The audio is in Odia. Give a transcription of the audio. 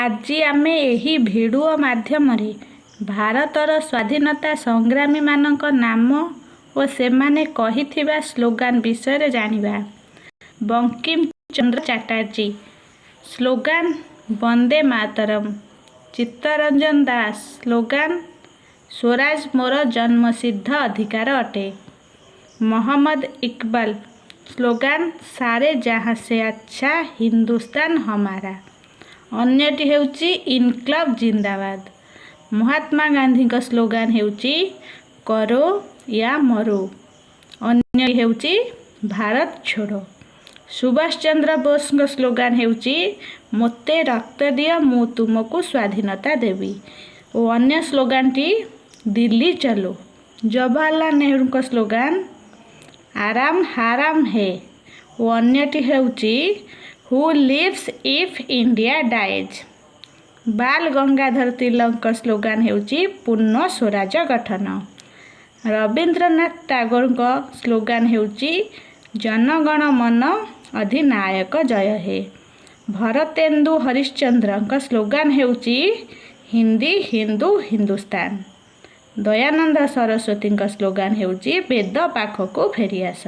ଆଜି ଆମେ ଏହି ଭିଡ଼ିଓ ମାଧ୍ୟମରେ ଭାରତର ସ୍ୱାଧୀନତା ସଂଗ୍ରାମୀମାନଙ୍କ ନାମ ଓ ସେମାନେ କହିଥିବା ସ୍ଲୋଗାନ ବିଷୟରେ ଜାଣିବା। ବଙ୍କିମ ଚନ୍ଦ୍ର ଚାଟାର୍ଜୀ। ସ୍ଲୋଗାନ ବନ୍ଦେ ମାତରମ୍। ଚିତ୍ତରଞ୍ଜନ ଦାସ। ସ୍ଲୋଗାନ ସ୍ୱରାଜ ମୋର ଜନ୍ମସିଦ୍ଧ ଅଧିକାର ଅଟେ। ମହମ୍ମଦ ଇକବାଲ। ସ୍ଲୋଗାନ ସାରେ ଜହାଁ ସେ ଆଚ୍ଛା ହିନ୍ଦୁସ୍ତାନ ହମାରା। ଅନ୍ୟଟି ହେଉଛି ଇନକ୍ଲାବ ଜିନ୍ଦାବାଦ। ମହାତ୍ମା ଗାନ୍ଧୀଙ୍କ ସ୍ଲୋଗାନ ହେଉଛି କରୋ ୟା ମରୋ। ଅନ୍ୟ ହେଉଛି ଭାରତ ଛୋଡ଼ୋ। ସୁଭାଷ ଚନ୍ଦ୍ର ବୋଷଙ୍କ ସ୍ଲୋଗାନ ହେଉଛି ମୋତେ ରକ୍ତ ଦିଅ ମୁଁ ତୁମକୁ ସ୍ୱାଧୀନତା ଦେବି ଓ ଅନ୍ୟ ସ୍ଲୋଗାନଟି ଦିଲ୍ଲୀ ଚଲୋ। ଜବାହରଲାଲ ନେହେରୁଙ୍କ ସ୍ଲୋଗାନ ଆରାମ ହାରାମ ହେ ଓ ଅନ୍ୟଟି ହେଉଛି who lives if India dies. Bal Gangadhar ତିଲକଙ୍କ ସ୍ଲୋଗାନ ହେଉଛି ପୂର୍ଣ୍ଣ ସ୍ୱରାଜ ଗଠନ। ରବୀନ୍ଦ୍ରନାଥ ଟାଗୋରଙ୍କ ସ୍ଲୋଗାନ ହେଉଛି ଜନଗଣ ମନ ଅଧିନାୟକ ଜୟ ହେ। ଭରତେନ୍ଦୁ ହରିଶ୍ଚନ୍ଦ୍ରଙ୍କ ସ୍ଲୋଗାନ ହେଉଛି ହିନ୍ଦୀ ହିନ୍ଦୁ ହିନ୍ଦୁସ୍ତାନ। ଦୟାନନ୍ଦ ସରସ୍ୱତୀଙ୍କ ସ୍ଲୋଗାନ ହେଉଛି ବେଦ ପାଖକୁ ଫେରିଆସ।